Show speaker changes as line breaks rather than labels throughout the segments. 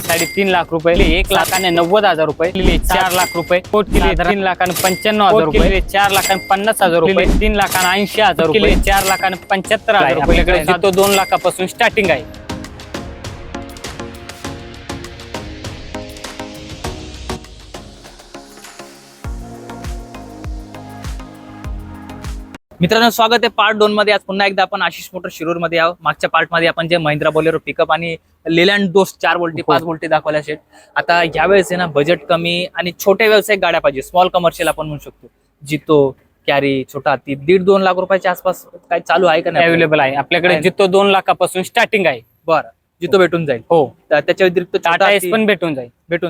3.5 लाख रुपये, 1,90,000 रुपये, 4 लाख रुपये, कोट केले 3,95,000 रुपये, 4,50,000 रुपये, 3,80,000 रुपये, 4,75,000 रुपये, तो 2 लाखापासून स्टार्टिंग आहे.
मित्रांनो, स्वागत आहे पार्ट 2 मध्ये. आज पुन्हा एकदा आपण आशिष मोटर शिरूर मध्ये आहोत. मागच्या पार्ट मध्ये आपण जे महिंद्रा बोलेरो पिकअप आणि लेलँड दोस्त 4 वोल्टी 5 वोल्टी दाखवल्या शेट. आता यावेळेस आहे ना, बजेट कमी आणि छोट्या व्यावसायिक गाड्या पाहिजे, स्मॉल कमर्शियल आपण म्हणू शकतो. जितो, कॅरी, छोटा हत्ती 1.5-2 लाख रुपयाच्या आसपास काय चालू आहे का नाही?
अवेलेबल आहे आपल्याकडे. जितो 2 लाखापासून स्टार्टिंग आहे.
बरं, जितो भेटून जाईल.
हो,
त्याच्या व्यतिरिक्त
टाटा एस पण भेटून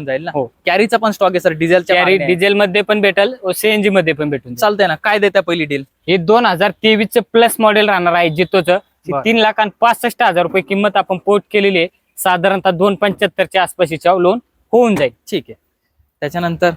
जाईल
ना.
हो,
कॅरीचा पण स्टॉक आहे सर.
डिझेल मध्ये पण भेटेल, सीएनजी मध्ये पण भेटून
चालतंय ना. काय देता पहिली डील?
हे 2023 प्लस मॉडेल राहणार आहे जितोचं. 3,65,000 रुपये किंमत आपण पोर्ट केलेली आहे. साधारणतः 2,75,000च्या आसपासच्या लोन होऊन जाईल.
ठीक आहे. त्याच्यानंतर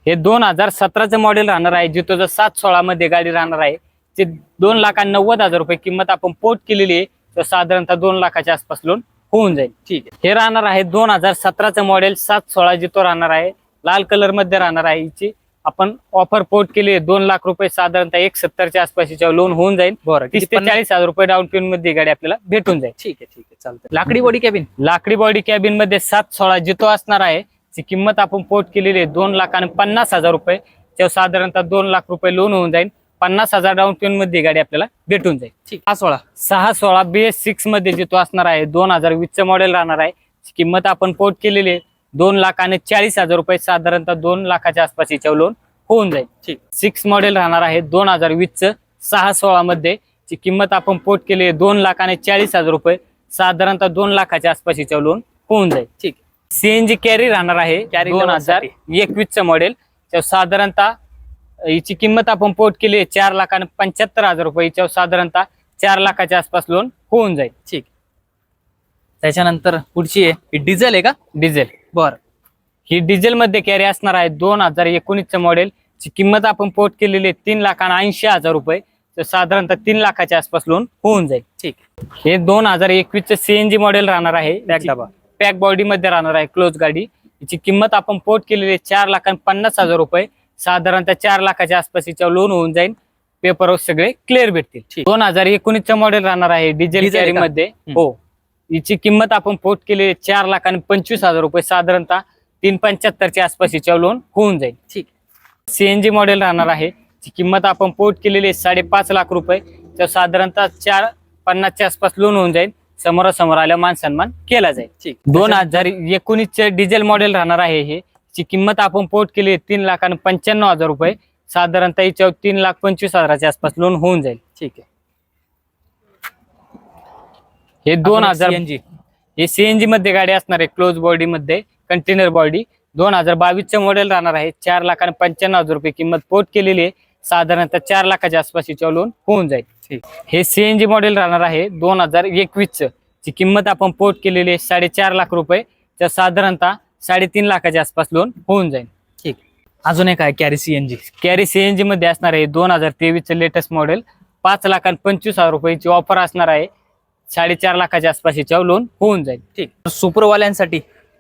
हे 2017चं मॉडेल राहणार आहे. जितोचं 716 मध्ये गाडी राहणार आहे. ते 2,90,000 रुपये किंमत आपण पोर्ट केलेली आहे. तर साधारणतः 2 लाखाच्या आसपास लोन होऊन जाईल.
ठीक आहे.
हे राहणार आहे 2017चं मॉडेल 716 जितो राहणार आहे. लाल कलर मध्ये राहणार आहे. हिची आपण ऑफर पोर्ट केली 2 लाख रुपये, साधारणतः 1,70,000च्या आसपासच्या लोन होऊन जाईल.
बरं,
30 ते 40,000 रुपये डाऊन पेमेंट मध्ये गाडी आपल्याला भेटून जाईल.
ठीक आहे. चालतंय. लाकडी बॉडी कॅबिन,
लाकडी बॉडी कॅबिन मध्ये 716 जितो असणार आहे. ची किंमत आपण पोर्ट केलेली आहे 2,50,000 रुपये. तेव्हा साधारणतः 2 लाख रुपये लोन होऊन जाईल. 50,000 डाऊन पेमेंट मध्ये गाडी आपल्याला भेटून जाईल.
ठीक. 616
BS6 मध्ये जितो असणार आहे. 2020चं मॉडेल राहणार आहे. किंमत आपण पोर्ट केलेली आहे 2,40,000 रुपये, साधारणतः 2 लाखाच्या आसपासच्या लोन होऊन जाईल.
ठीक.
6 मॉडेल राहणार आहे 2020चं 616 मध्ये. ची किंमत आपण पोर्ट केली आहे 2,40,000 रुपये, साधारणतः 2 लाखाच्या आसपासच्या लोन होऊन जाईल.
ठीक.
सीएनजी कॅरी राहणार आहे. कॅरी 2021चं मॉडेल. साधारणतः हिची किंमत आपण पोर्ट केली आहे 4,75,000 रुपये. हिच्यावर साधारणतः 4 लाखाच्या आसपास लोन होऊन जाईल.
ठीक. त्याच्यानंतर पुढची आहे डिझेल आहे का?
डिझेल.
बरं,
ही डिझेल मध्ये कॅरी असणार आहे. 2019चं मॉडेल. ची किंमत आपण पोर्ट केलेली आहे 3,80,000 रुपये. तर साधारणतः 3 लाखाच्या आसपास लोन होऊन जाईल.
ठीक.
हे 2021चं सीएनजी मॉडेल राहणार आहे. पॅक बॉडी मध्ये राहणार आहे. क्लोज गाडी. हिची किंमत आपण पोर्ट केलेली आहे 4,50,000 रुपये, साधारणतः 4 लाखाच्या आसपासच्या लोन होऊन जाईल. पेपर सगळे क्लिअर भेटतील. 2019चं मॉडेल राहणार आहे डिझेल कॅरी मध्ये. हो, हिची किंमत आपण पोर्ट केली 4,25,000 रुपये, साधारणतः 3,75,000च्या आसपासच्या लोन होऊन जाईल.
ठीक.
सीएनजी मॉडेल राहणार आहे. ची किंमत आपण पोर्ट केलेली 5.5 लाख रुपये. तर साधारणतः 4,50,000च्या आसपास लोन होऊन जाईल. समोरासमोर आल्या मान सन्मान केला जाईल.
ठीक.
2019चं डिझेल मॉडेल राहणार आहे. हे ची किंमत आपण पोर्ट केली 3,95,000 रुपये, साधारणतः हिच्यावर 3,25,000च्या आसपास लोन होऊन जाईल.
ठीक आहे.
हे 2000 हे सीएनजी मध्ये गाडी असणार आहे. क्लोज बॉडी मध्ये कंटेनर बॉडी. 2022चं मॉडेल राहणार आहे. 4,95,000 रुपये किंमत पोर्ट केलेली आहे. साधारणतः 4 लाखाच्या आसपासच्या लोन होऊन जाईल.
ठीक.
हे सीएनजी मॉडेल राहणार आहे 2021चं. ची किंमत आपण पोर्ट केलेली आहे 4.5 लाख रुपये. तर साधारणतः 3.5 लाखाच्या आसपास लोन होऊन जाईल.
ठीक. अजून एक आहे कॅरी सीएनजी.
कॅरी सीएनजी मध्ये असणार आहे 2023चं लेटेस्ट मॉडेल. 5,25,000 रुपयाची ऑफर असणार आहे. 4.5 लाखाच्या आसपासच्या लोन होऊन जाईल.
ठीक. सुपरवाल्यांसाठी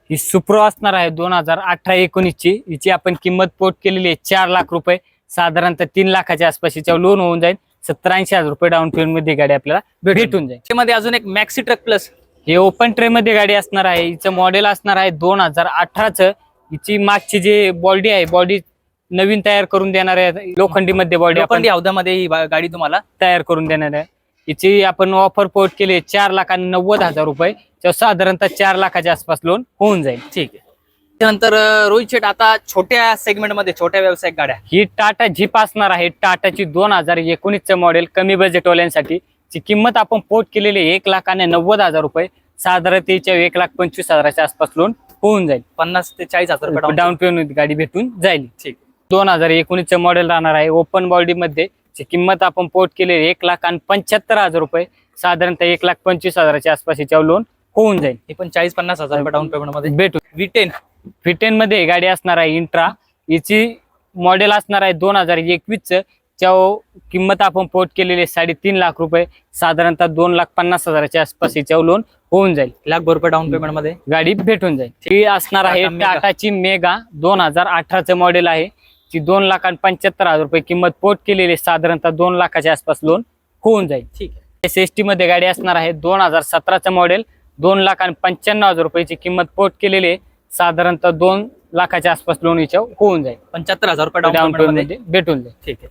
ही सुप्रो असणार आहे 2018-19ची. हिची आपण किंमत पोर्ट केलेली आहे 4 लाख रुपये, साधारणतः 3 लाखाच्या आसपासच्या लोन होऊन जाईल. 70-80,000 रुपये डाऊन पेमेंट मध्ये गाडी आपल्याला भेटून जाईल.
त्यामध्ये अजून एक मॅक्सी ट्रक प्लस.
हे ओपन ट्रे मध्ये गाडी असणार आहे. हिचं मॉडेल असणार आहे 2018चं. हिची मागची जे बॉडी आहे, बॉडी नवीन तयार करून देणार आहे. लोखंडी मध्ये बॉडी
लोखंडी हौदामध्ये ही गाडी तुम्हाला
तयार करून देणार आहे. हिची आपण ऑफर पोर्ट केली 4,90,000 रुपये. साधारणतः 4 लाखाच्या आसपास लोन होऊन जाईल.
ठीक आहे. त्यानंतर रोहित शेट, आता छोट्या सेगमेंट मध्ये छोट्या व्यावसायिक गाड्या,
ही टाटा जीप असणार आहे. टाटाची 2019चं मॉडेल कमी बजेटवाल्यांसाठी. ची किंमत आपण पोर्ट केलेली 1,90,000 रुपये, साधारणतः 1,25,000च्या आसपास लोन होऊन जाईल.
50,000 ते 40,000 रुपये
डाऊन पेमेंट गाडी भेटून जाईल.
ठीक.
2019चं मॉडेल राहणार आहे ओपन बॉडी मध्ये. ची किंमत आपण पोर्ट केली 1,75,000 रुपये, साधारणतः 1,25,000च्या आसपासच्या लोन होऊन जाईल.
हे पण 40-50,000 रुपये डाऊन पेमेंट मध्ये
भेटून.
V10
मध्ये गाडी असणार आहे इंट्रा. हिची मॉडेल असणार आहे 2021चं. किंमत आपण पोर्ट केलेली 3.5 लाख रुपये, साधारणतः 2,50,000च्या आसपास याच्यावर लोन होऊन जाईल.
लाखभर रुपये डाऊन पेमेंट मध्ये
गाडी भेटून जाईल. ही असणार आहे
टाटा मेगा.
टाटाची मेगा 2018चं मॉडेल आहे. ती 2,75,000 रुपये किंमत पोर्ट केलेली, साधारणतः 2 लाखाच्या आसपास लोन होऊन जाईल.
ठीक आहे.
SST मध्ये गाडी असणार आहे 2017चं मॉडेल, 2,95,000 रुपयाची किंमत पोर्ट केलेली आहे, साधारणतः 2 लाखाच्या आसपास लोन याच्यावर होऊन जाईल.
75,000 रुपये
डाऊन
डाऊन
पेमेंट
पेमेंट
मध्ये भेटून जाईल.
ठीक आहे.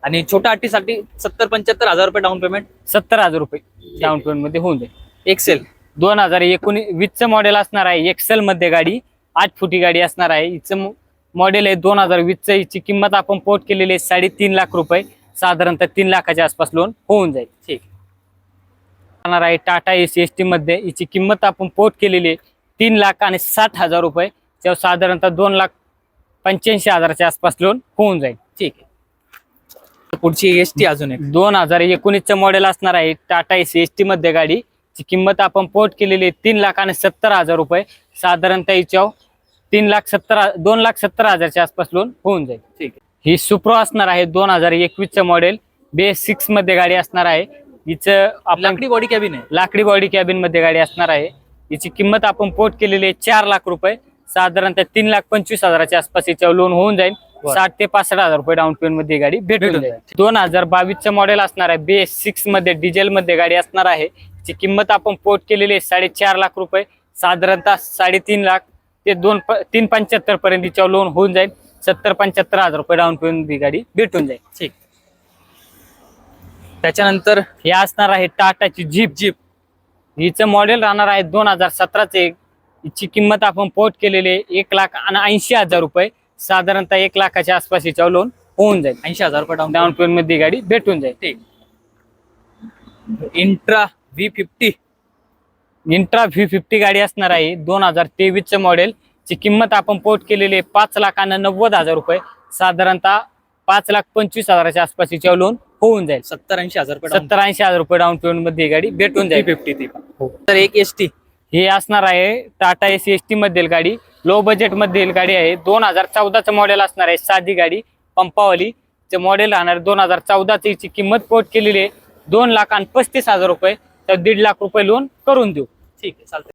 आणि छोट्या अटीसाठी 70-75,000 रुपये डाऊन पेमेंट.
70,000 रुपये डाऊन पेमेंट मध्ये होऊन जाईल.
एक्सेल
2019चं मॉडेल असणार आहे. एक्सेल मध्ये गाडी 8 फुटी गाडी असणार आहे. हिचं मॉडेल आहे 2020चं. हिची किंमत आपण पोर्ट केलेली आहे 3.5 लाख रुपये, साधारणतः 3 लाखाच्या आसपास लोन होऊन जाईल.
ठीक
असणार आहे टाटा SST मध्ये. हिची किंमत आपण पोर्ट केलेली आहे 3,60,000 रुपये, त्यावर साधारणतः 2,85,000च्या आसपास लोन होऊन जाईल.
ठीक आहे. पुढची ST अजून एक
2019चं मॉडेल असणार आहे टाटा SST मध्ये गाडी. ची किंमत आपण पोर्ट केलेली आहे 3,70,000 रुपये, साधारणतः हिच्यावर 2,70,000च्या आसपास लोन होऊन जाईल.
ठीक आहे.
ही सुप्रो असणार आहे 2021चं मॉडेल, BS6 मध्ये गाडी असणार आहे. हिचं आपण
लाकडी बॉडी कॅबिन आहे.
लाकडी बॉडी कॅबिन मध्ये गाडी असणार आहे. हिची किंमत आपण पोर्ट केलेली आहे 4 लाख रुपये, साधारणतः 3,25,000च्या आसपास याच्यावर लोन होऊन जाईल. 60 ते 65,000 रुपये डाऊन पेमेंट मध्ये गाडी भेटून जाईल. 2022चं मॉडेल असणार आहे. BS6 मध्ये डिझेल मध्ये गाडी असणार आहे. ची किंमत आपण पोर्ट केलेली आहे 4.5 लाख रुपये, साधारणतः 3.5 लाख ते 3,75,000 पर्यंत याच्यावर लोन होऊन जाईल. 70-75,000 रुपये डाऊन पेमेंट मध्ये गाडी भेटून जाईल.
ठीक. त्याच्यानंतर
हे असणार आहे टाटाची जीप. हिचं मॉडेल राहणार आहे 2017चे. हिची किंमत आपण पोर्ट केलेली आहे 1,80,000 रुपये, साधारणतः 1 लाखाच्या आसपास याच्यावर लोन होऊन जाईल.
80,000 रुपये
डाऊन पेमेंट मध्ये गाडी भेटून जाईल.
ठीक. इंट्रा V50
इंट्रा V50 गाडी असणार आहे 2023चं मॉडेल. ची किंमत आपण पोर्ट केलेली आहे 5,90,000 रुपये, साधारणतः 5,25,000च्या आसपास याच्यावर लोन होऊन जाईल.
70-80,000 रुपये
70-80,000 रुपये डाऊन पेमेंट मध्ये गाडी भेटून जाईल.
V50 तर एक ST
हे असणार आहे टाटा SST मधील गाडी, लो बजेट मधील गाडी आहे. 2014चं मॉडेल असणार आहे, साधी गाडी पंपावाली. चे मॉडेल राहणार 2014ची. ची किंमत पोर्ट केलेली आहे 2,35,000 रुपये, तर 1.5 लाख रुपये लोन करून देऊ.
ठीक आहे. चालतंय.